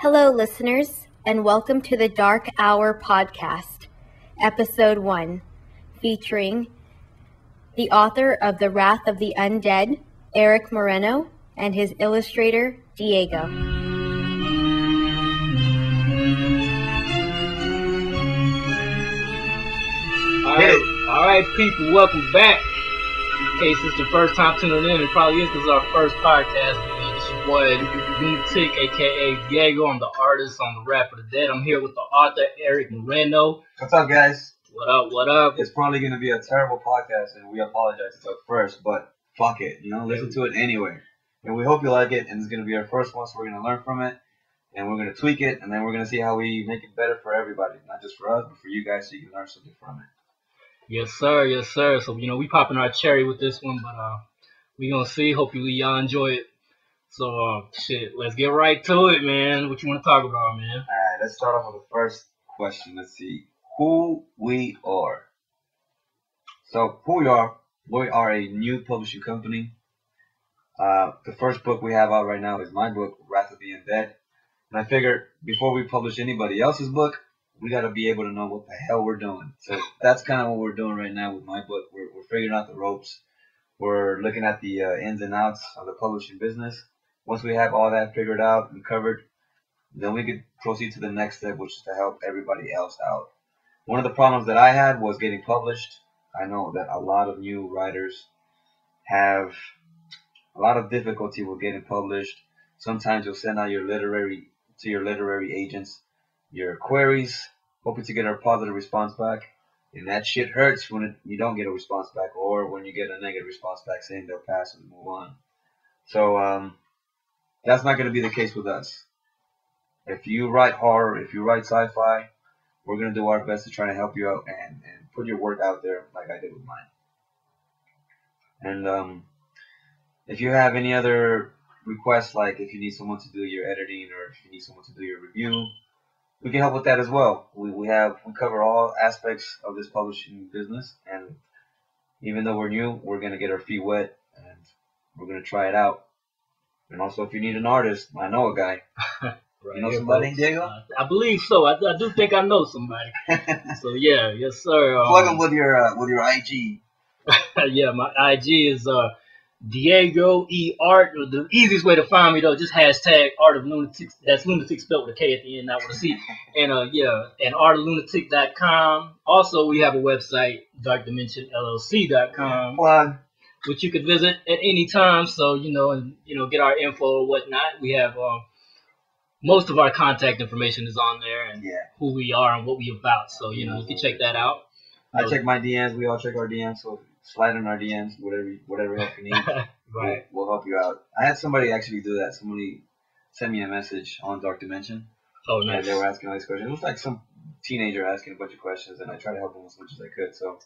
Hello, listeners, and welcome to the Dark Hour podcast, episode 1, featuring the author of The Wrath of the Undead, Eric Moreno, and his illustrator, Diego. All right, people, welcome back. In case it's the first time tuning in, it probably is because it's our first podcast. This is your boy, Lunatic, a.k.a. Diego. I'm the artist on The Wrath of the Dead. I'm here with the author, Eric Moreno. What's up, guys? What up, what up? It's probably going to be a terrible podcast, and we apologize at first, but fuck it. Listen to it anyway. And we hope you like it, and it's going to be our first one, so we're going to learn from it, and we're going to tweak it, and then we're going to see how we make it better for everybody. Not just for us, but for you guys, so you can learn something from it. Yes, sir. Yes, sir. So, we popping our cherry with this one, but we going to see. Hopefully, y'all enjoy it. So, let's get right to it, man. What you want to talk about, man? All right, let's start off with the first question. Let's see. Who we are. So, who we are a new publishing company. The first book we have out right now is my book, Wrath of the Undead. And I figured before we publish anybody else's book, we got to be able to know what the hell we're doing. So that's kind of what we're doing right now with my book. We're figuring out the ropes. We're looking at the ins and outs of the publishing business. Once we have all that figured out and covered, then we could proceed to the next step, which is to help everybody else out. One of the problems that I had was getting published. I know that a lot of new writers have a lot of difficulty with getting published. Sometimes you'll send out your literary agents your queries, hoping to get a positive response back, and that shit hurts when you don't get a response back, or when you get a negative response back saying they'll pass and move on. So that's not going to be the case with us. If you write horror, if you write sci-fi, we're going to do our best to try to help you out and put your work out there like I did with mine. And if you have any other requests, like if you need someone to do your editing or if you need someone to do your review, we can help with that as well. We cover all aspects of this publishing business, and even though we're new, we're going to get our feet wet and we're going to try it out. And also, if you need an artist, I know a guy. Right. You know somebody, Diego? I believe so. I do think I know somebody. So yeah, yes sir. Plug them with your IG. Yeah, my IG is Diego E Art. The easiest way to find me though, just hashtag Art of Lunatic. That's Lunatic spelled with a K at the end, not with a C. And and artoflunatic.com. Also, we have a website, darkdimensionllc.com. Plug. Which you could visit at any time. So get our info or whatnot. We have most of our contact information is on there, and who we are and what we about. So you can check that out. I check my DMs. We all check our DMs. So slide in our DMs, whatever help you need. Right. We'll help you out. I had somebody actually do that. Somebody sent me a message on Dark Dimension. Oh, nice. And they were asking all these questions. It was like some teenager asking a bunch of questions, and I tried to help them as much as I could. So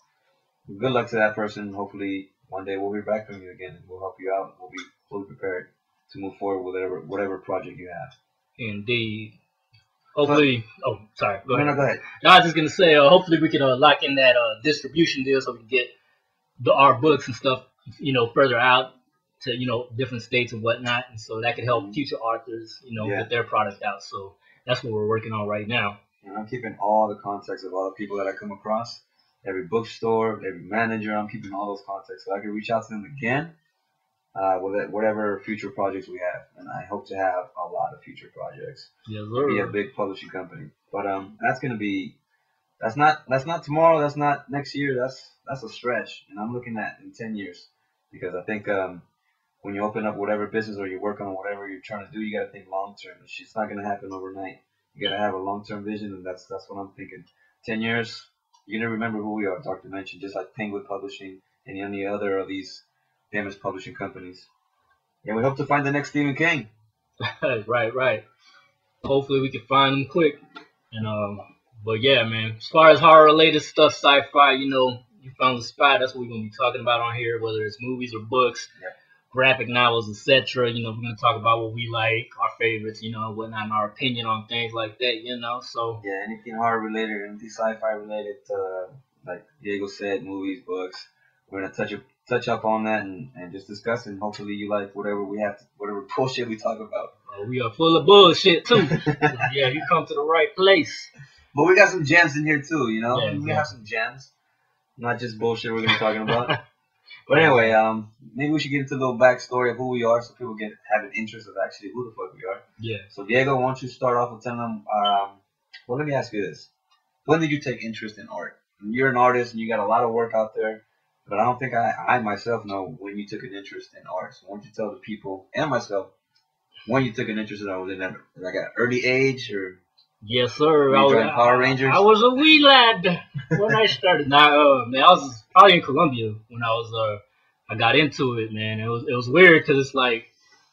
good luck to that person. Hopefully one day we'll be back from you again, and we'll help you out. We'll be fully prepared to move forward with whatever project you have. Indeed. Hopefully. Sorry. Go ahead. No, go ahead. No, I was just gonna say, hopefully we can lock in that distribution deal so we can get our books and stuff, further out to different states and whatnot, and so that could help future authors, get their product out. So that's what we're working on right now. And I'm keeping all the contacts of all the people that I come across, every bookstore, every manager. I'm keeping all those contacts so I can reach out to them again with whatever future projects we have. And I hope to have a lot of future projects. Yes, sir. Be a big publishing company. But that's not tomorrow. That's not next year. That's a stretch. And I'm looking at in 10 years, because I think when you open up whatever business or you work on whatever you're trying to do, you got to think long term. It's not going to happen overnight. You got to have a long term vision, and that's what I'm thinking. 10 years, you're going to remember who we are, Dark Dimension, just like Penguin Publishing and any other of these famous publishing companies. And we hope to find the next Stephen King. Right. Hopefully we can find him quick. And but yeah, man, as far as horror related stuff, sci-fi, you found the spot. That's what we're gonna be talking about on here, whether it's movies or books, graphic novels, etc. We're gonna talk about what we like, our favorites, whatnot, and our opinion on things like that. So anything horror related, anything sci-fi related, like Diego said, movies, books. We're gonna touch up on that and just discuss, and hopefully you like whatever bullshit we talk about. We are full of bullshit too. Yeah, you come to the right place. But we got some gems in here too, you know. Yeah, We have some gems, not just bullshit we're gonna be talking about. But anyway, maybe we should get into a little backstory of who we are, so people have an interest of actually who the fuck we are. Yeah. So Diego, why don't you start off with telling them? Well, let me ask you this: when did you take interest in art? You're an artist and you got a lot of work out there, but I don't think I myself know when you took an interest in art. So why don't you tell the people and myself when you took an interest in art? Was it at like an early age or? Yes, sir. I was Power Rangers. I was a wee lad when I started. Now, man, I was probably in Colombia when I got into it, man. It was weird because it's like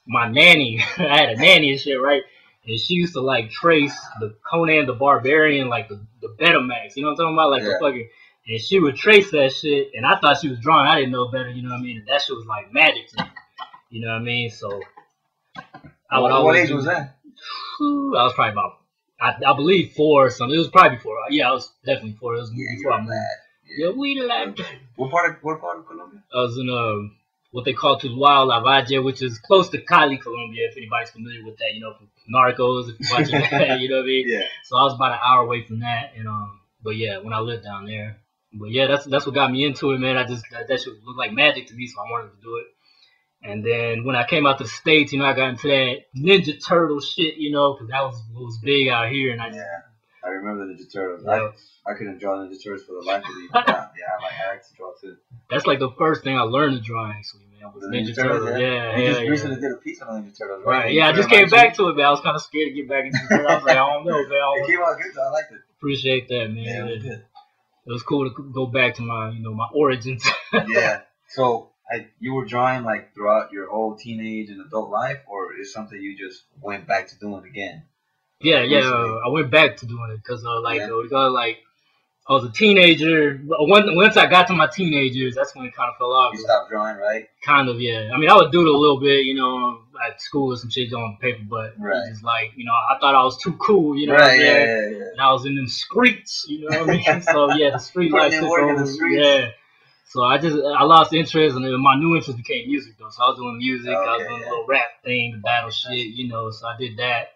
my nanny. I had a nanny and shit, right? And she used to like trace the Conan the Barbarian, like the Betamax. You know what I'm talking about? Like the fucking. And she would trace that shit, and I thought she was drawing. I didn't know better. You know what I mean? And that shit was like magic to me. You know what I mean? So. What age was that? I was probably about. I believe 4 or something. It was probably 4. Yeah, I was definitely 4. It was before I moved. Yeah, we lad. What part of Colombia? I was in what they call Tuluá La Valle, which is close to Cali, Colombia. If anybody's familiar with that, you know, from Narcos, if you're watching that, you know what I mean. Yeah. So I was about an hour away from that, and but yeah, when I lived down there. But yeah, that's what got me into it, man. That shit looked like magic to me, so I wanted to do it. And then when I came out to the States, you know, I got into that Ninja Turtle shit, you know, because that was what was big out here. And I remember the Ninja Turtles. Yeah. I couldn't draw Ninja Turtles for the life of me. I like to draw too. That's like the first thing I learned to draw, actually, man. Was Ninja Turtles. You just recently did a piece on Ninja Turtles, right? Right. Yeah, I just came back to it, man. I was kind of scared to get back into it. I was like, I don't know, man. It came out good, though. I liked it. Appreciate that, man. Yeah, it was good. It was cool to go back to my, you know, my origins. Yeah. So you were drawing like throughout your whole teenage and adult life, or is something you just went back to doing again? Yeah. I went back to doing it because I was a teenager. Once I got to my teenagers, that's when it kind of fell off. You stopped drawing, right? Kind of, yeah. I mean, I would do it a little bit, you know, at school or some shit on paper, but it's like, you know, I thought I was too cool, you know what I'm saying? Yeah. And I was in them streets, you know what I mean? So, yeah, the street life took over. Yeah. So I lost interest, and then my new interest became music, though. So I was doing music, I was doing a little rap thing, the battle shit, you know, so I did that.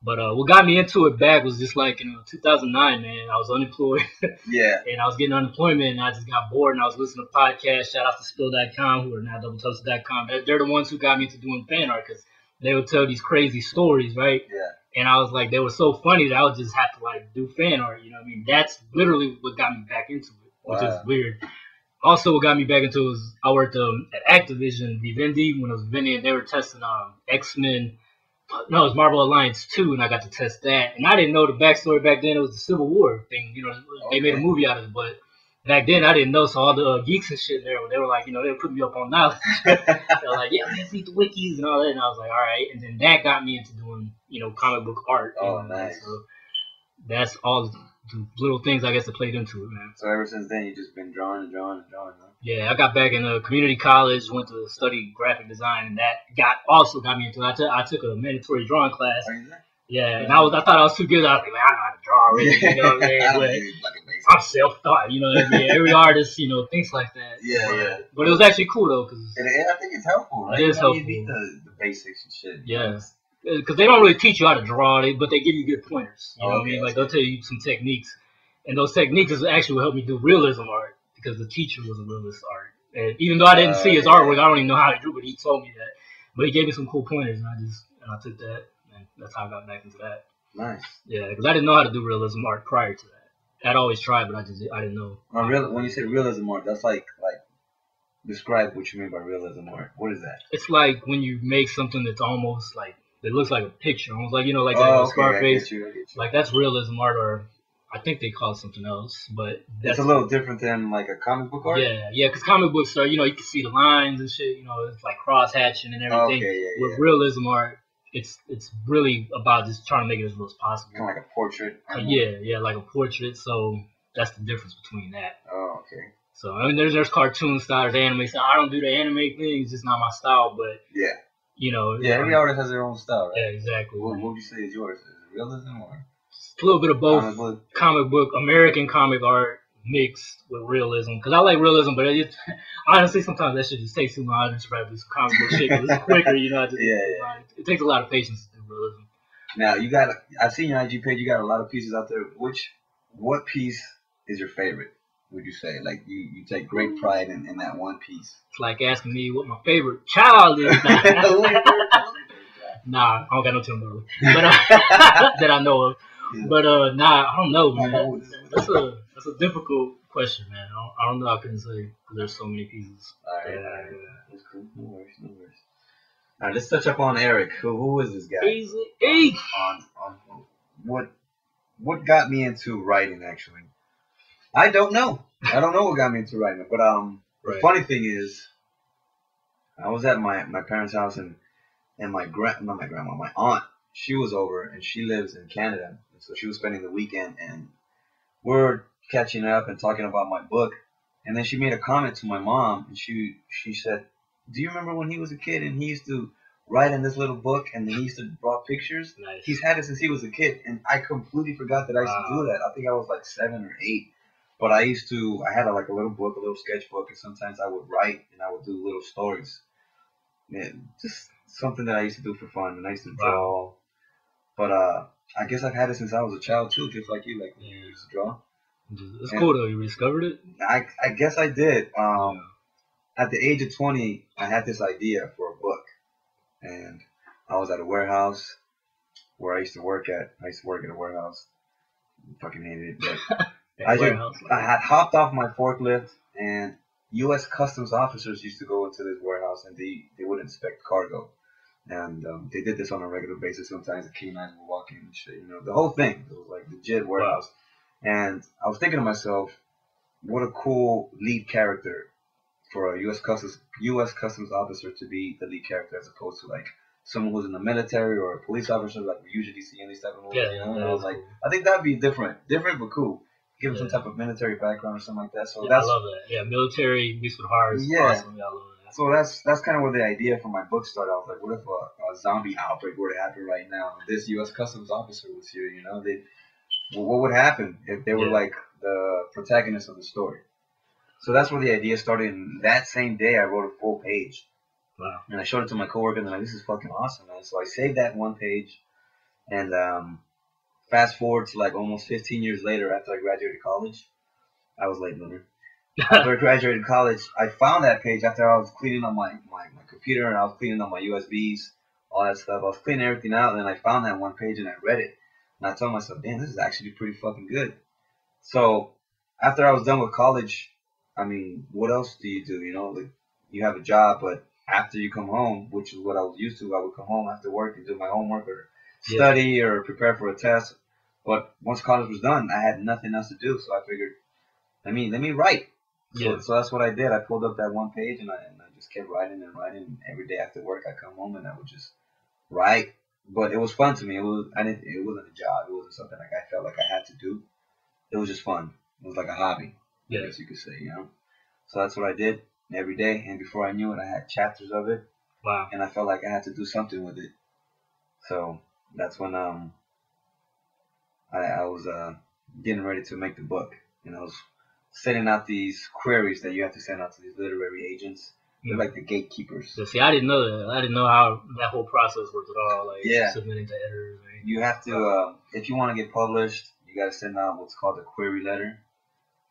But what got me into it back was just like, 2009, man. I was unemployed. Yeah. And I was getting unemployment, and I just got bored, and I was listening to podcasts. Shout out to Spill.com, who are now DoubleToasted.com. They're the ones who got me into doing fan art, because they would tell these crazy stories, right? Yeah. And I was like, they were so funny that I would just have to, like, do fan art, you know what I mean? That's literally what got me back into it, which is weird. Also, what got me back into it was I worked at Activision, Vivendi, when I was Vivendi, and they were testing X-Men. No, it was Marvel Alliance 2, and I got to test that. And I didn't know the backstory back then. It was the Civil War thing. You know, they made a movie out of it. But back then, I didn't know. So all the geeks and shit there, they were like, they were putting me up on knowledge. They were like, yeah, let's read the wikis and all that. And I was like, all right. And then that got me into doing, comic book art. Oh, nice. So that's all the little things, I guess, that played into it, man. So ever since then, you've just been drawing, huh? Yeah, I got back in community college, went to study graphic design, and that also got me into it. I took a mandatory drawing class. Yeah, and I thought I was too good. I was like, man, I know how to draw already. You know what I mean? I'm self-taught. You know what I mean? Every artist, thinks like that. Yeah. But it was actually cool though, because I think it's helpful. Right? It is helpful. You need the basics and shit. Yeah. Because they don't really teach you how to draw, but they give you good pointers. You know what I mean? Like they'll tell you some techniques, and those techniques is actually what helped me do realism art, because the teacher was a realist art. And even though I didn't see his artwork, I don't even know how to do it. He told me that, but he gave me some cool pointers, and I took that, and that's how I got back into that. Nice. Yeah, because I didn't know how to do realism art prior to that. I'd always tried, but I didn't know. When you say realism art, that's like describe what you mean by realism art. What is that? It's like when you make something that's almost like it looks like a picture, almost like like Scarface. I get you. Like that's realism art, or I think they call it something else, but it's a little different than like a comic book art. Yeah, because comic books are, you can see the lines and shit. It's like cross hatching and everything. With realism art, it's really about just trying to make it as real as possible. Kind of like a portrait. Yeah, like a portrait. So that's the difference between that. Oh, okay. So I mean, there's cartoon style, there's anime style. I don't do the anime thing; it's just not my style. But every artist has their own style, right? Yeah, exactly. What would you say is yours? Is it realism or? A little bit of both. Comic book, American comic art mixed with realism. Because I like realism, but honestly, sometimes that shit just takes too long. I just rather do some comic book shit because it's quicker, It takes a lot of patience to do. realism. Now I've seen your IG page. You got a lot of pieces out there. What piece is your favorite? Would you say like you take great pride in that one piece? It's like asking me what my favorite child is. Nah, I don't got no Tim Burley, but that I know of. Yeah. But nah, I don't know, man. That's a difficult question, man. I don't know. I couldn't say because there's so many pieces. All right. That's cool. No worries. All right, let's touch up on Eric. Who is this guy? Easy. On what got me into writing? Actually, I don't know. I don't know what got me into writing. But the funny thing is, I was at my parents' house and my aunt, she was over and she lives in Canada, and so she was spending the weekend and we're catching up and talking about my book, and then she made a comment to my mom and she said, "Do you remember when he was a kid and he used to write in this little book and then he used to draw pictures? Nice. He's had it since he was a kid." And I completely forgot that I used to do that. I think I was like 7 or 8. But I had a little book, a little sketchbook, and sometimes I would write and I would do little stories. Man, just something that I used to do for fun, and I used to draw. But I guess I've had it since I was a child too, just like you, like you used to draw. It's cool though. You discovered it. I guess I did. At the age of 20, I had this idea for a book, and I was at a warehouse where I used to work at. I used to work at a warehouse. I fucking hated it, but I had hopped off my forklift, and U.S. Customs officers used to go into this warehouse and they would inspect cargo. And they did this on a regular basis. Sometimes the K9s would walk in and shit, the whole thing. It was like legit warehouse. And I was thinking to myself, what a cool lead character for a U.S. Customs officer to be the lead character as opposed to like someone who's in the military or a police officer like we usually see in these type of movies. And I was like, I think that'd be different but cool. Give him some type of military background or something like that. So I love that. Yeah, military mixed with horror is awesome. I love that. So that's kind of where the idea for my book started. I was like, what if a zombie outbreak were to happen right now? This U.S. Customs officer was here. What would happen if they were like the protagonist of the story? So that's where the idea started. And that same day, I wrote a full page. Wow. And I showed it to my coworker, and they're like, this is fucking awesome, man. So I saved that one page, and fast forward to like almost 15 years later after I graduated college. I was late bloomer. After I graduated college, I found that page after I was cleaning on my computer and I was cleaning on my USBs, all that stuff. I was cleaning everything out, and then I found that one page and I read it. And I told myself, damn, this is actually pretty fucking good. So after I was done with college, I mean, what else do? Like, you have a job, but after you come home, which is what I was used to, I would come home after work and do my homework or study or prepare for a test. But once college was done, I had nothing else to do, so I figured, let me write. So that's what I did. I pulled up that one page and I just kept writing and writing. And every day after work, I come home and I would just write. But it was fun to me. It wasn't a job. It wasn't something like I felt like I had to do. It was just fun. It was like a hobby, I guess you could say. So that's what I did every day. And before I knew it, I had chapters of it. Wow. And I felt like I had to do something with it. So that's when I was getting ready to make the book, and I was sending out these queries that you have to send out to these literary agents. They're like the gatekeepers. See, I didn't know that. I didn't know how that whole process worked at all. Like submitting to editors. You have to, if you want to get published, you got to send out what's called a query letter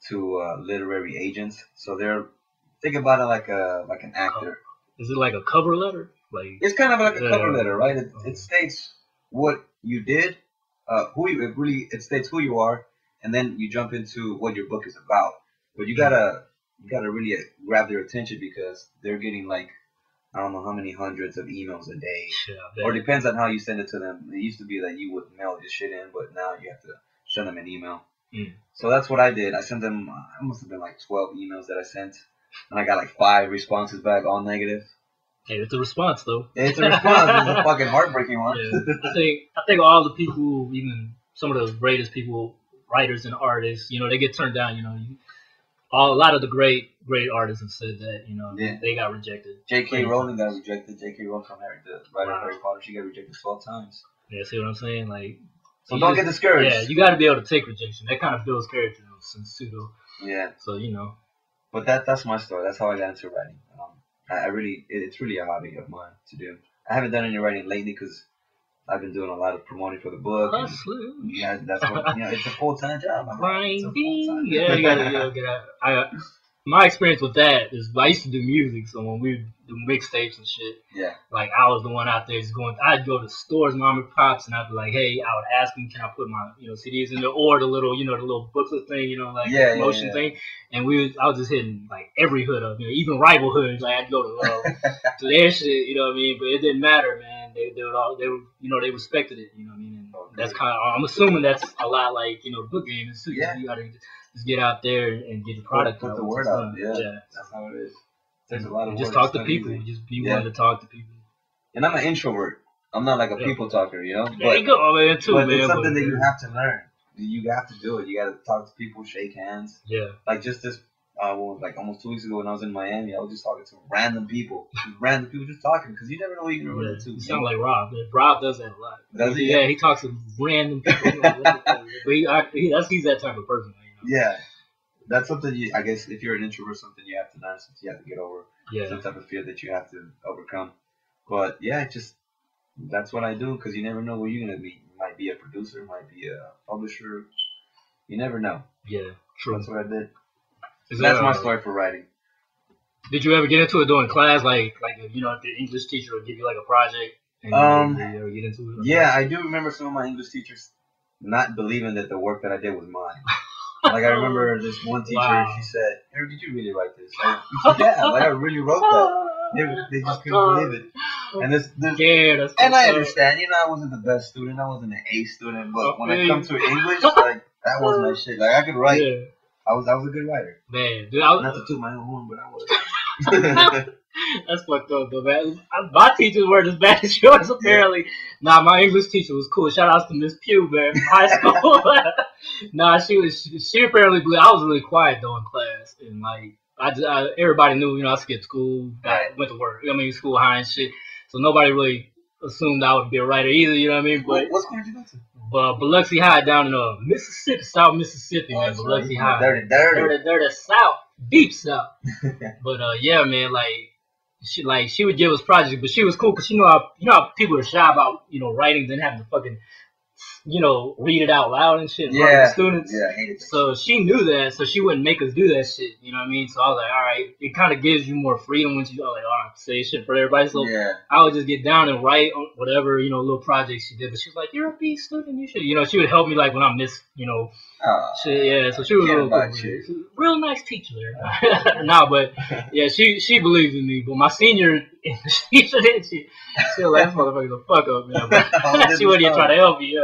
to literary agents. So think about it like an actor. Is it like a cover letter? Like it's kind of like a cover letter, right? It states what you did, it states who you are, and then you jump into what your book is about. But you gotta really grab their attention because they're getting like, I don't know how many hundreds of emails a day. Or it depends on how you send it to them. It used to be that you would mail your shit in, but now you have to send them an email. So that's what I did. I sent them, it must have been like 12 emails that I sent. And I got like 5 responses back, all negative. Hey, it's a response though. It's a response. It's a fucking heartbreaking one. I think all the people, even some of the greatest people, writers and artists, they get turned down. A lot of the great artists have said that they got rejected. J.K. Rowling got rejected. J.K. Rowling from the writer of Harry Potter, she got rejected 12 times. Yeah, see what I'm saying? Like, so don't get discouraged. Yeah, you got to be able to take rejection. That kind of builds character, since pseudo. Yeah. So But that's my story. That's how I got into writing. It's really a hobby of mine to do. I haven't done any writing lately because I've been doing a lot of promoting for the book. Yeah, that's what it's a full-time job. Grinding. Yeah, you gotta get out. My experience with that is I used to do music, so when we do mixtapes and shit, like I was the one out there just going. I'd go to stores, mom and pops, and I'd be like, hey, I would ask them, can I put my CDs in there, or the little the little booklet thing, like promotion thing, and I was just hitting like every hood up, even rival hoods. Like I'd go to their shit, you know what I mean? But it didn't matter, man. They respected it, you know what I mean? And that's kind of, I'm assuming that's a lot like book games too. Yeah. You gotta just get out there and get the product put out. the word out. Yeah, that's how it is. It takes a lot of just work. Talk to people. Just be willing to talk to people. And I'm an introvert. I'm not like a people talker, There you go, man. Too, but man. It's something that you have to learn. You have to do it. You got to talk to people, shake hands. Yeah. Like just this, like almost 2 weeks ago when I was in Miami, I was just talking to random people. Just talking because you never know who you're gonna run into. You sound like Rob. Rob does that a lot. Does he? Yeah, he talks to random people. But he's that type of person. Yeah. That's something I guess if you're an introvert, something you have to learn, something you have to get over. Yeah. Some type of fear that you have to overcome. But yeah, that's what I do because you never know where you're gonna be. You might be a producer, might be a publisher. You never know. Yeah, true. That's what I did. That's my story for writing. Did you ever get into it during class, like if the English teacher would give you like a project? And did you ever get into it? Yeah, I do remember some of my English teachers not believing that the work that I did was mine. Like I remember this one teacher, she said, "Eric, did you really write this?" Like I really wrote that. They just couldn't believe it. And and I understand, I wasn't the best student, I wasn't an A student, but when I come to English, like that was my shit. Like I could write. Yeah. I was a good writer. Man, dude, not to toot my own horn, but I was. That's fucked up, though, man. My teachers weren't as bad as yours, apparently. Nah, my English teacher was cool. Shout out to Miss Pugh, man, from high school. Nah, she apparently blew. I was really quiet, though, in class. And, like, everybody knew, I skipped school, went to work. School high and shit. So nobody really assumed I would be a writer either, you know what I mean? But what school did you go to? Biloxi High down in Mississippi, South Mississippi, man. Biloxi High. Dirty South, deep South. But, yeah, man, she would give us projects, but she was cool because how people are shy about writing and having to fucking read it out loud and shit in front of the students. Yeah, I hated that. So she knew that, so she wouldn't make us do that shit. You know what I mean? So I was like, all right, it kind of gives you more freedom when you all right, say shit for everybody. So I would just get down and write on whatever little projects she did. But she was like, you're a B student, you should. She would help me like when I miss shit. Yeah, so she was real cool. Real nice teacher there. No, but yeah, she believed in me. But my senior English teacher did. She was like, this motherfucker's a fuck up, man. But she wasn't even trying to help me.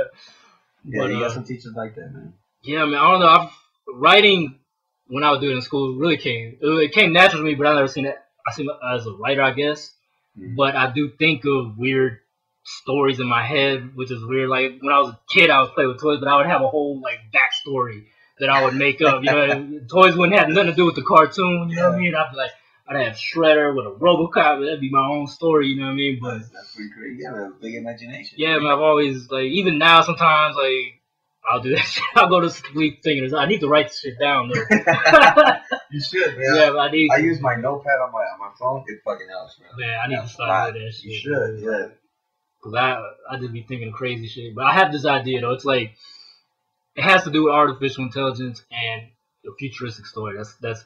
Yeah, you got some teachers like that, man. Yeah, man. I don't know. Writing when I was doing it in school really it came natural to me, but I never seen it. I seen it as a writer, I guess. Mm-hmm. But I do think of weird stories in my head, which is weird. Like when I was a kid, I would play with toys, but I would have a whole backstory that I would make up. Toys wouldn't have nothing to do with the cartoon. You know what I mean? I'd have Shredder with a RoboCop. That'd be my own story. You know what I mean? But that's pretty crazy. You have a big imagination. Yeah, man. I've always even now sometimes I'll do that shit. I'll go to sleep thinking I need to write this shit down. You should, man. Yeah, but I use my notepad on my phone. It fucking helps, man. Man, I need to start doing that shit. You should, yeah. Cause I just be thinking of crazy shit. But I have this idea though. It's it has to do with artificial intelligence and a futuristic story. That's.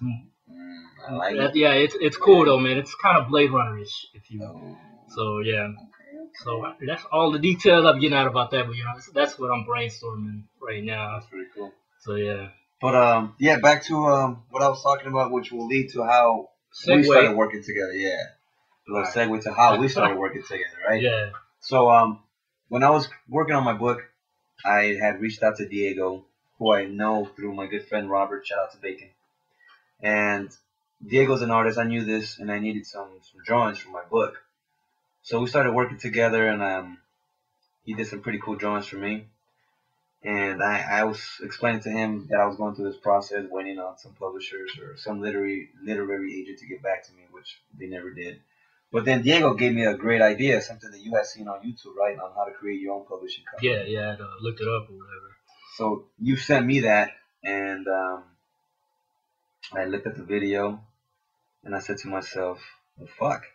I like it. Yeah, it's cool though, man. It's kind of Blade Runner-ish, if you will. So yeah. Okay. So that's all the details I'm getting out about that, but that's what I'm brainstorming right now. That's pretty cool. So yeah. But yeah, back to what I was talking about, which will lead to how we started working together. Yeah. A little segue to how we started working together, right? Yeah. So when I was working on my book, I had reached out to Diego, who I know through my good friend Robert. Shout out to Bacon. And Diego's an artist. I knew this, and I needed some drawings for my book. So we started working together, and he did some pretty cool drawings for me. And I was explaining to him that I was going through this process, waiting on some publishers or some literary agent to get back to me, which they never did. But then Diego gave me a great idea, something that you had seen on YouTube, right, on how to create your own publishing company. Yeah, I looked it up or whatever. So you sent me that, and I looked at the video, and I said to myself, well, fuck.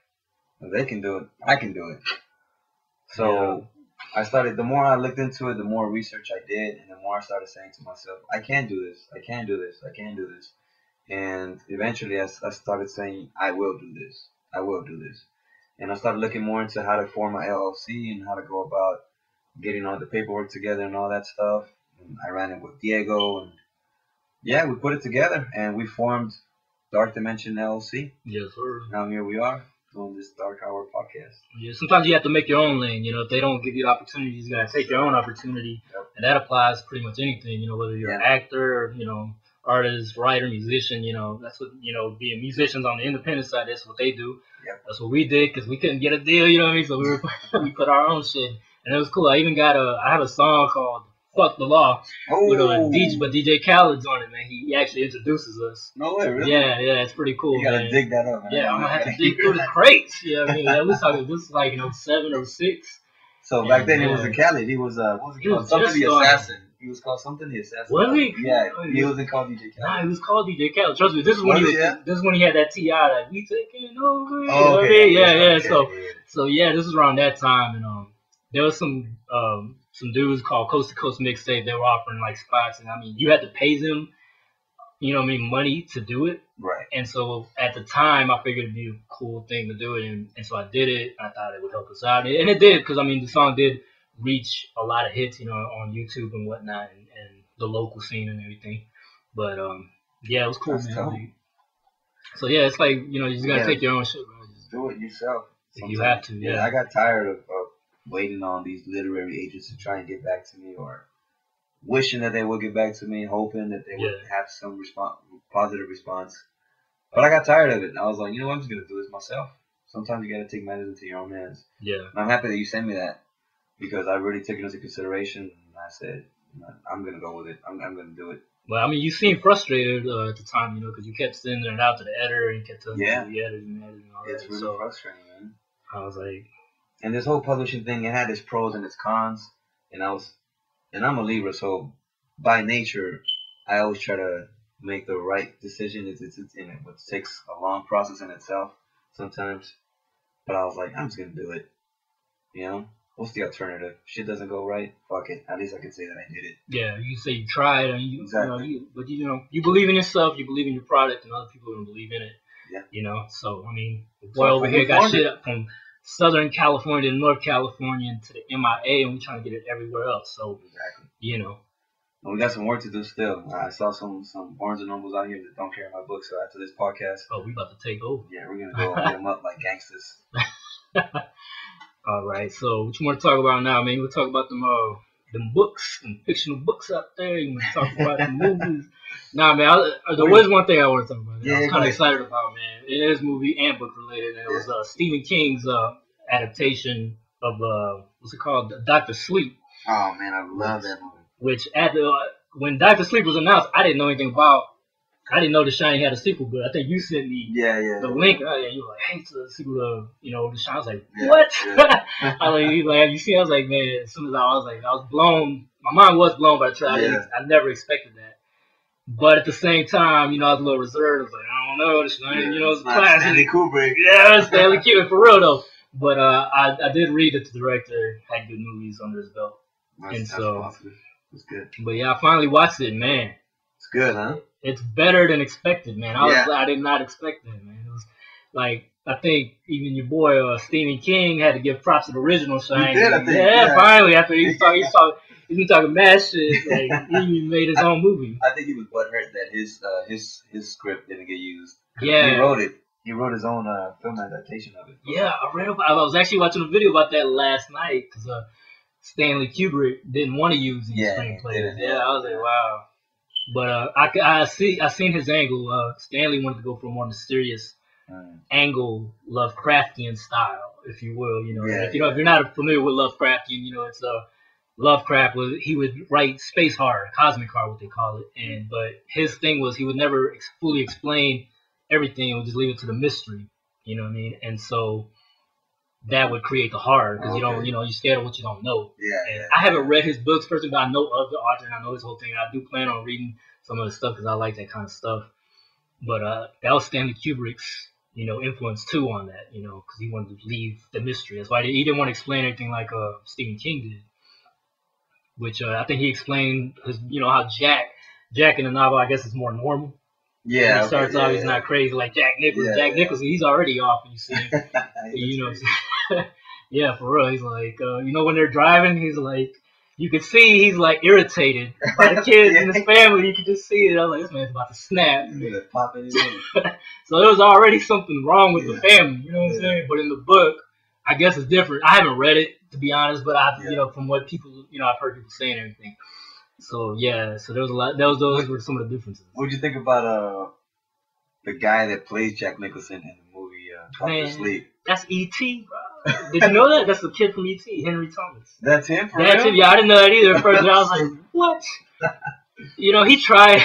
If they can do it, I can do it. So I started. The more I looked into it, the more research I did, and the more I started saying to myself, I can do this. I can do this. I can do this. And eventually, I started saying, I will do this. I will do this. And I started looking more into how to form my LLC and how to go about getting all the paperwork together and all that stuff. And I ran it with Diego, and yeah, we put it together and we formed Dark Dimension LLC. Yes, sir. Now here we are doing this Dark Hour podcast. Yeah, sometimes you have to make your own lane. You know, if they don't give you the opportunities, you gotta take your own opportunity, and that applies to pretty much anything. You know, whether you're an actor, or, you know, artist, writer, musician. You know, that's what being musicians on the independent side. That's what they do. Yep. That's what we did because we couldn't get a deal. You know what I mean? So we put our own shit, and it was cool. I even got I have a song called "Fuck the Law" with DJ Khaled's on it, man. He actually introduces us. No way, really? Yeah, it's pretty cool. You gotta man. dig that up, man. Yeah, I'm gonna have to dig through the crates. You know what I mean? Like, we talking this is like 07 or 06. So back then he was in Cali. He was what was he called? Something the Assassin. He was called something the Assassin. Was he? Yeah, he wasn't called DJ Khaled. Nah, he was called DJ Khaled. Trust me, this is when he had that TI like we taking over. Oh, okay. Yeah. Okay. So yeah, this was around that time, and there was some dudes called Coast to Coast Mixtape. They were offering like spots, and I mean, you had to pay them, you know what I mean, money to do it. Right. And so at the time, I figured it'd be a cool thing to do it, and so I did it. I thought it would help us out, and it did, because I mean, the song did reach a lot of hits, you know, on YouTube and whatnot, and the local scene and everything. But yeah, it was cool, man. Tough. So yeah, it's like, you know, you just gotta take your own shit, bro. Just do it yourself. If you have to, yeah. I got tired of waiting on these literary agents to try and get back to me, or wishing that they would get back to me, hoping that they would have some positive response. But I got tired of it, and I was like, you know what, I'm just gonna do this myself. Sometimes you gotta take matters into your own hands. Yeah. And I'm happy that you sent me that, because I really took it into consideration, and I said, I'm gonna go with it. I'm gonna do it. Well, I mean, you seemed frustrated at the time, you know, because you kept sending it out to the editor and kept telling the editors and all that. It's really frustrating, man. I was like, and this whole publishing thing, it had its pros and its cons, and I'm a Libra, so by nature, I always try to make the right decision. It takes a long process in itself sometimes, but I was like, I'm just gonna do it. You know, what's the alternative? Shit doesn't go right. Fuck it. At least I can say that I did it. Yeah, you say you tried, and exactly. But you believe in yourself, you believe in your product, and other people are gonna believe in it. Yeah. You know, so I mean, the boy over here got shit up from Southern California to North California and to the MIA, and we're trying to get it everywhere else. So exactly. You know. And we got some work to do still. I saw some Barnes and Nobles out here that don't carry my books. So after this podcast, we about to take over. Yeah, we're gonna go hit them up like gangsters. All right. So what you want to talk about now, man? We'll talk about them books, and fictional books out there. You want to talk about the movies? Nah, man. There was one thing I want to talk about. I was kind of excited about, man. It is movie and book related, and it was Stephen King's adaptation of what's it called, Dr. Sleep. Oh man, I love that movie. Which when Dr. Sleep was announced, I didn't know anything about. I didn't know The Shining had a sequel, but I think you sent me the link. And you were like, hey, it's a sequel to The Shining. I was like, what? Yeah. I was like, you see, I was like, man. As soon as I was blown. My mind was blown by the trailer. I never expected that. But at the same time, I was a little reserved. I was like, I don't know, The Shining, it's classic. Stanley Kubrick. Yeah, Stanley Kubrick for real though. But I did read that the director had good movies under his belt. That's awesome. It's good. But yeah, I finally watched it, man. It's good, huh? It's better than expected, man. I did not expect that, man. It was like, I think even your boy Stephen King had to give props to the original Shining. He did, I think. Yeah, finally, after he's been talking mad shit, like, he made his own movie. I think he was butthurt that his script didn't get used. Yeah, he wrote it. He wrote his own film adaptation of it. Yeah, I was actually watching a video about that last night because Stanley Kubrick didn't want to use these screenplays. Yeah, I was like, wow. But I seen his angle. Stanley wanted to go for a more mysterious angle, Lovecraftian style, if you will. If you're not familiar with Lovecraftian, it's Lovecraft he would write space horror, cosmic horror, what they call it. But his thing was he would never fully explain everything. He would just leave it to the mystery. You know what I mean? And so that would create the horror because you're scared of what you don't know. I haven't read his books personally, but I know of the author and I know his whole thing. I do plan on reading some of the stuff because I like that kind of stuff. But that was Stanley Kubrick's, influence too on that, because he wanted to leave the mystery. That's why he didn't want to explain anything like Stephen King did, which I think he explained his, how Jack in the novel, I guess, is more normal. Yeah, and he starts off, he's not crazy like Jack Nicholson. Jack Nicholson, he's already off, and you see him. Yeah, for real. He's like, when they're driving, he's like, you could see he's like irritated by the kids and his family. You could just see it. I was like, this man's about to snap. So there was already something wrong with the family. You know what I'm saying? But in the book, I guess it's different. I haven't read it, to be honest, but from what people, I've heard people saying and everything. So so there was a lot. Those were some of the differences. What'd you think about the guy that plays Jack Nicholson in the movie Doctor Sleep? That's E.T., bro. Did you know that? That's the kid from E.T., Henry Thomas. That's him, for That's real? him. Yeah, I didn't know that either at first. I was like, what? He tried.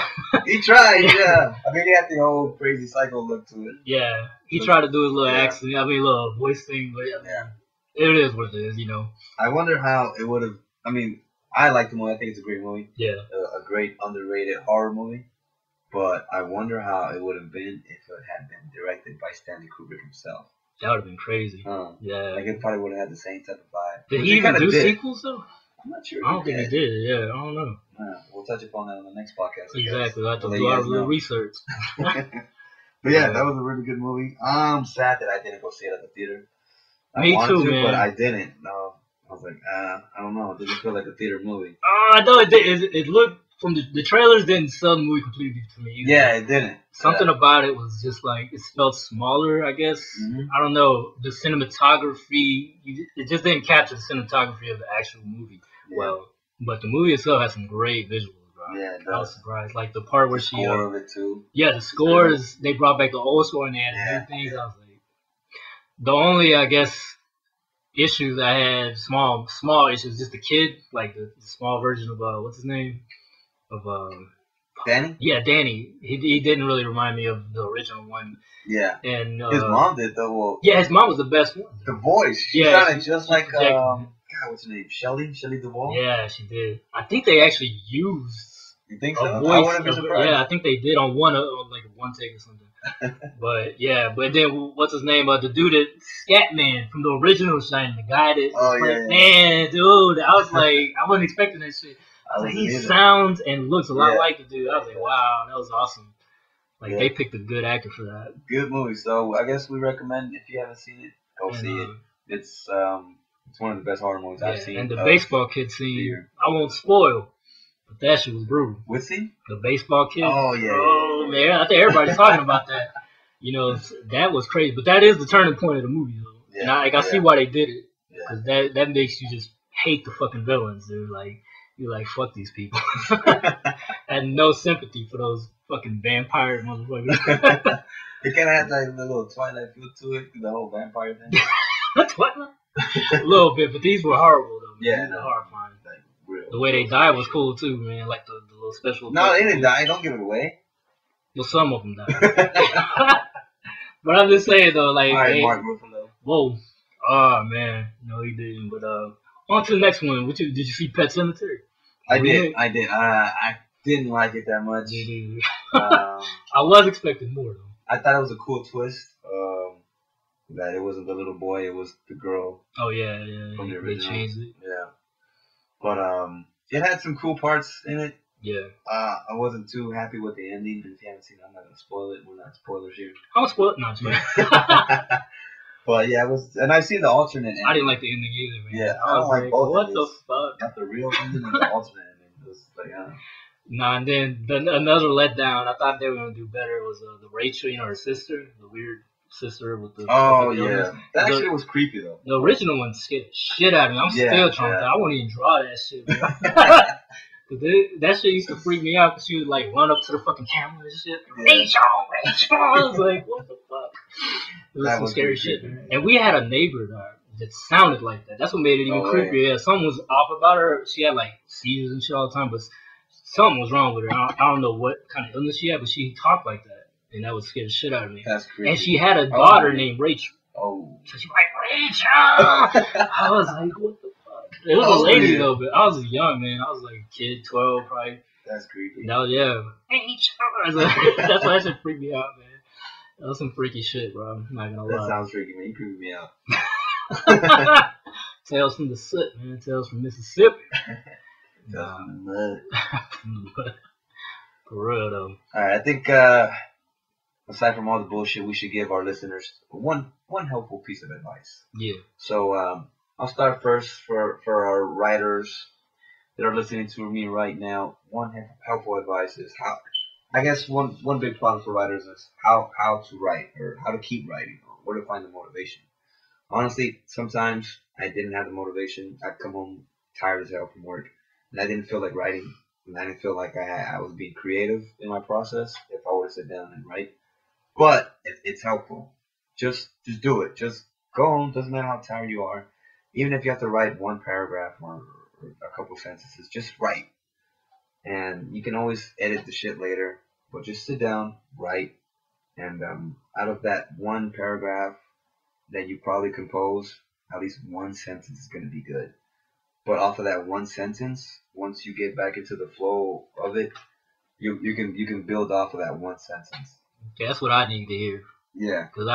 He tried, yeah. I mean, he had the whole crazy psycho look to it. Yeah, he tried to do his little accent. Little voice thing, but it is what it is, I wonder how it would have. I mean, I like the movie. I think it's a great movie. Yeah. A great underrated horror movie. But I wonder how it would have been if it had been directed by Stanley Kubrick himself. That would have been crazy. Yeah. Like, it probably would have had the same type of vibe. Did he even do sequels, though? I'm not sure. I don't think he did. Yeah, I don't know. We'll touch upon that on the next podcast. Exactly. I have to do our little research. But yeah, that was a really good movie. I'm sad that I didn't go see it at the theater. Me too, man. But I didn't. No. I was like, I don't know. It didn't feel like a theater movie. I know it did. It looked, from the trailers, didn't sell the movie completely to me either. Yeah, it didn't. Something about it was just like, it felt smaller, I guess. Mm-hmm. I don't know. The cinematography, it just didn't capture the cinematography of the actual movie well. But the movie itself has some great visuals, bro. Yeah, it does. I was surprised. Like the part where the score of it too. Yeah, the scores, they brought back the old score and they added new things. I was like, the only, I guess, issues I had, small issues, just the kid, like the small version of what's his name, of Danny. Yeah, Danny. He didn't really remind me of the original one. Yeah, and his mom did though. Well, yeah, his mom was the best one. The voice, she sounded just like God, what's her name? Shelley Duvall. Yeah, she did. I think they actually used. You think so? Voice. I wouldn't be surprised. Yeah, I think they did on one take or something. But then what's his name? The dude that Scatman from the original Shining, the guy that man, dude, I was like, I wasn't expecting that shit. He sounds and looks a lot like the dude. I was like, wow, that was awesome. Like they picked a good actor for that. Good movie. So I guess we recommend, if you haven't seen it, go see it. It's one of the best horror movies I've seen. And the baseball kid scene, I won't spoil, but that shit was brutal. What scene? The baseball kid. Oh yeah. Oh man, I think everybody's talking about that. That was crazy. But that is the turning point of the movie, though. And I see why they did it, because that makes you just hate the fucking villains, dude. Like, you're like, fuck these people. And no sympathy for those fucking vampire motherfuckers. It kind of had like a little Twilight feel to it, the whole vampire thing. Twilight? A little bit, but these were horrible, though. Yeah, these were horrifying. Like, the way they died was cool, too, man. Like the little special. No, they didn't die. Don't give it away. Well, some of them died. But I'm just saying, though, like, all right, Mark Ruffalo. Whoa. Oh, man. No, he didn't. But on to the next one. Did you see Pet Sematary? I did. I didn't like it that much. I was expecting more, though. I thought it was a cool twist. That it wasn't the little boy, it was the girl. Oh, yeah. From the original. They changed it. Yeah. But it had some cool parts in it. Yeah. I wasn't too happy with the ending. If you haven't seen it, I'm not gonna spoil it. We're not spoilers here. I'm spoiled. No, too. But yeah, it was, and I've seen the alternate ending. I didn't like the ending either, man. Yeah, I don't like both. What the fuck? Got the real ending and the alternate ending. It was like, Nah, and then another letdown. I thought they were gonna do better. Was the Rachel, her sister, the weird sister with the. Oh with the yeah, that actually was creepy though. The original one scared the shit out of me. I'm still trying to. I won't even draw that shit. That shit used to freak me out because she would like run up to the fucking camera and shit. Rachel. I was like, what the fuck? It was some scary shit, man. And we had a neighbor that sounded like that. That's what made it even creepier. Yeah, something was off about her. She had like seizures and shit all the time, but something was wrong with her. I don't know what kind of illness she had, but she talked like that, and that would scare the shit out of me. That's creepy. And she had a daughter named Rachel. Oh. So she's like, Rachel! I was like, what the fuck? It was a lady though, but I was young, man. I was like a kid, 12 probably. That's creepy. That was, Rachel! That's why that shit freaked me out, man. That was some freaky shit, bro. I'm not gonna That lie. sounds freaky, man. You creeped me out. Tales from the Soot, man. Tales from Mississippi. Tales from the mud. For real though. All right, I think aside from all the bullshit, we should give our listeners one helpful piece of advice. Yeah. So I'll start first for our writers that are listening to me right now. One helpful advice is how. I guess one big problem for writers is how to write or how to keep writing or where to find the motivation. Honestly, sometimes I didn't have the motivation. I'd come home tired as hell from work, and I didn't feel like writing. And I didn't feel like I was being creative in my process if I were to sit down and write. But it's helpful. Just do it. Just go home. Doesn't matter how tired you are. Even if you have to write one paragraph or a couple sentences, just write. And you can always edit the shit later. But just sit down, write. And out of that one paragraph that you probably compose, at least one sentence is going to be good. But off of that one sentence, once you get back into the flow of it, you can build off of that one sentence. Okay, that's what I need to hear. Yeah. Because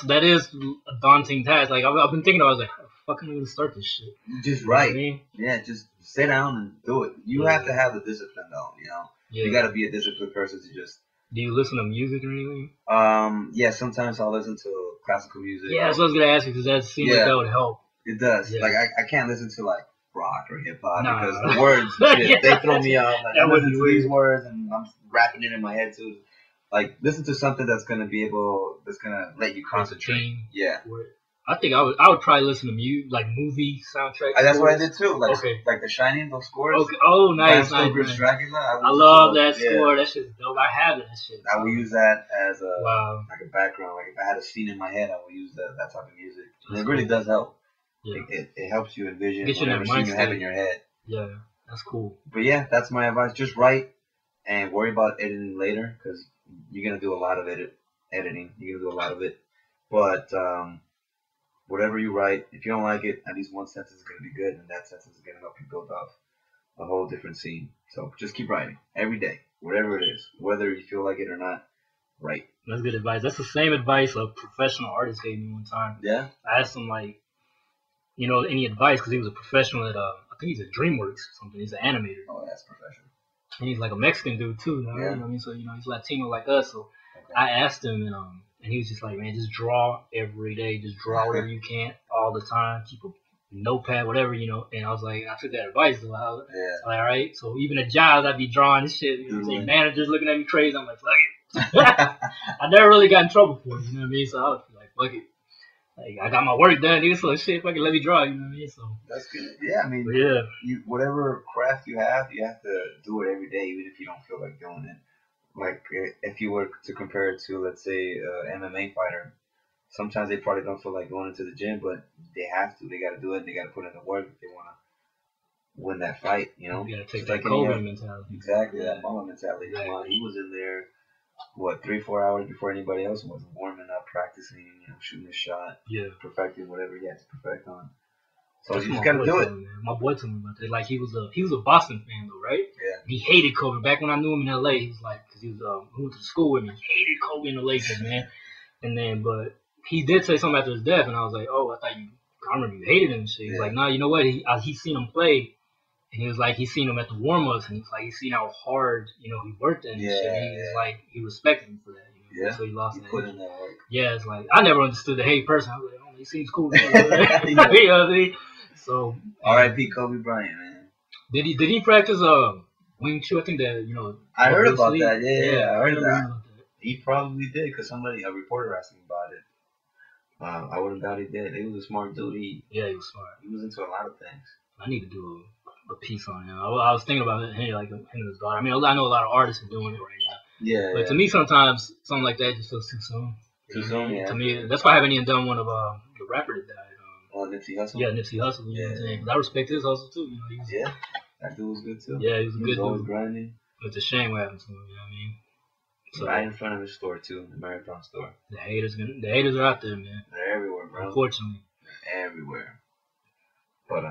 that is a daunting task. Like I've been thinking, I was like, how the fuck am I gonna start this shit? Just write. You know what I mean? Yeah, just sit down and do it. You have to have the discipline though. Yeah. You got to be a disciplined person to just. Do you listen to music or anything? Yeah. Sometimes I'll listen to classical music. Yeah, that's what I was gonna ask you because that seems like that would help. It does. Yeah. Like I can't listen to like rock or hip hop because Nah. the words, shit, they throw me off. Like, That I would listen be to weird. these words and I'm rapping it in my head too. Like listen to something that's gonna let you concentrate. Yeah. I think I would probably listen to like movie soundtracks. That's what I did too. Like Okay. like The Shining, those scores. Okay. Oh, nice. Bram Stoker's Nice. Dracula. I love that Yeah. score. That shit's dope. I have that shit. I will use that as a Wow. like a background. Like if I had a scene in my head, I will use that type of music. And That's it really cool. does help. Yeah. It helps you envision Get you in that whatever scene you have mindset. in your head. Yeah, that's cool. But yeah, that's my advice. Just write and worry about editing later because you're gonna do a lot of editing. You're gonna do a lot of it. But whatever you write, if you don't like it, at least one sentence is gonna be good, and that sentence is gonna help you build off a whole different scene. So just keep writing every day, whatever it is, whether you feel like it or not. Write. That's good advice. That's the same advice a professional artist gave me one time. Yeah. I asked him like, any advice because he was a professional at I think he's at DreamWorks or something. He's an animator. Oh, that's professional. And he's like a Mexican dude too. You know what I mean? So he's Latino like us. So Okay. I asked him and he was just like, man, just draw every day. Just draw whatever you can all the time. Keep a notepad, whatever, And I was like, I took that advice. So I was Yeah. like, all right. So even at jobs, I'd be drawing this shit. Managers looking at me crazy. I'm like, fuck it. I never really got in trouble for it. You know what I mean? So I was like, fuck it. Like I got my work done, dude. So shit, fucking let me draw. You know what I mean? So That's good. Yeah, I mean, but yeah. Whatever craft you have to do it every day, even if you don't feel like doing it. Like if you were to compare it to, let's say, MMA fighter, sometimes they probably don't feel like going into the gym, but they have to. They got to do it. They got to put in the work if they want to win that fight. You know, You gotta take Just that like any Kobe other- mentality. Exactly, Yeah. that mama mentality. Exactly. Come on, he was in there, 3-4 hours before anybody else was, warming up, practicing, shooting a shot, Yeah. perfecting whatever he had to perfect on. So That's you just my got to boy do it. told me, man. My boy told me about that. Like he was a Boston fan though, right? Yeah. He hated Kobe. Back when I knew him in LA, he was like, because he went to school with me. He hated Kobe and the Lakers, man. And then, but he did say something after his death, and I was like, oh, I remember you hated him and shit. He's like, nah, you know what? He seen him play, and he was like, he seen him at the warm-ups, and he's like, he seen how hard, he worked at and shit. And he was like, he respected him for that. Yeah. So he lost He that. put in that work. Yeah, it's like, I never understood the hate person. I was like, oh, he seems cool. You know what I mean? So R.I.P. Kobe Bryant, man. Did he practice Wing Chun? I think that I heard Bruce about Lee? that. Yeah, I heard remember that. hearing about that. He probably did because a reporter asked him about it. I wouldn't doubt he did. He was a smart dude. He was smart. was into a lot of things. I need to do a piece on him. I was thinking about him, like him and his daughter. I mean, I know a lot of artists are doing it right now. Yeah. But to me, sometimes something like that just feels too soon. Too soon, yeah. To me, that's why I haven't even done one of the rapper that died. Nipsey Hussle. Yeah, Nipsey Hussle. You know what I'm saying? 'Cause I respect his hustle too. Yeah, that dude was good too. Yeah, he was a He good was always dude. grinding. It's a shame what happened to him. You know what I mean? So Right in front of his store too, the marathon store. the haters are out there, man. They're everywhere, bro. Unfortunately, They're everywhere. But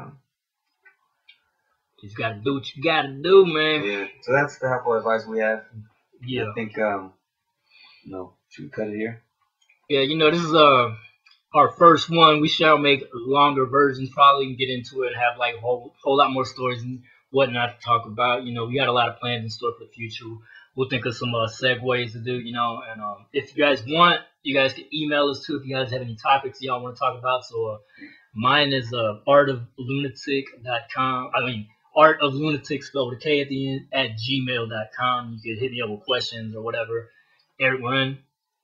you just gotta do what you gotta do, man. yeah. So that's the helpful advice we have. Yeah. I think Should we cut it here? Yeah, you know, this is our first one. We shall make longer versions, probably, and get into it and have like a whole lot more stories and whatnot to talk about. You know, we got a lot of plans in store for the future. We'll think of some segues to do, you know, and if you guys want, you guys can email us too if you guys have any topics y'all want to talk about. So mine is artoflunatic.com. I mean, artoflunatic spelled with a K at the end at gmail.com. You can hit me up with questions or whatever. Eric, run.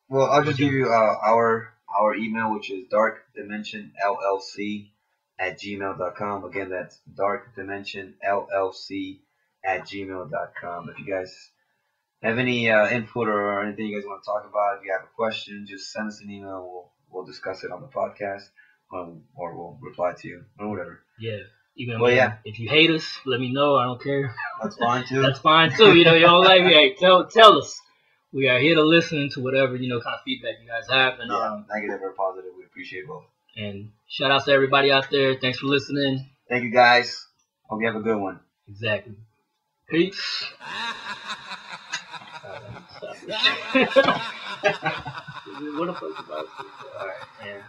Well, I'll just give you our email, which is darkdimensionllc@gmail.com. Again, that's darkdimensionllc@gmail.com. If you guys have any input or anything you guys want to talk about, if you have a question, just send us an email. We'll discuss it on the podcast, or we'll reply to you, or whatever. Yeah. Even if you hate us, let me know. I don't care. That's fine too. That's fine too. You know, you don't like me. Hey, tell us. We are here to listen to whatever, you know, kind of feedback you guys have. And negative or positive, we appreciate both. And shout out to everybody out there. Thanks for listening. Thank you, guys. Hope you have a good one. Exactly. Peace. What the fuck about it? All right, man.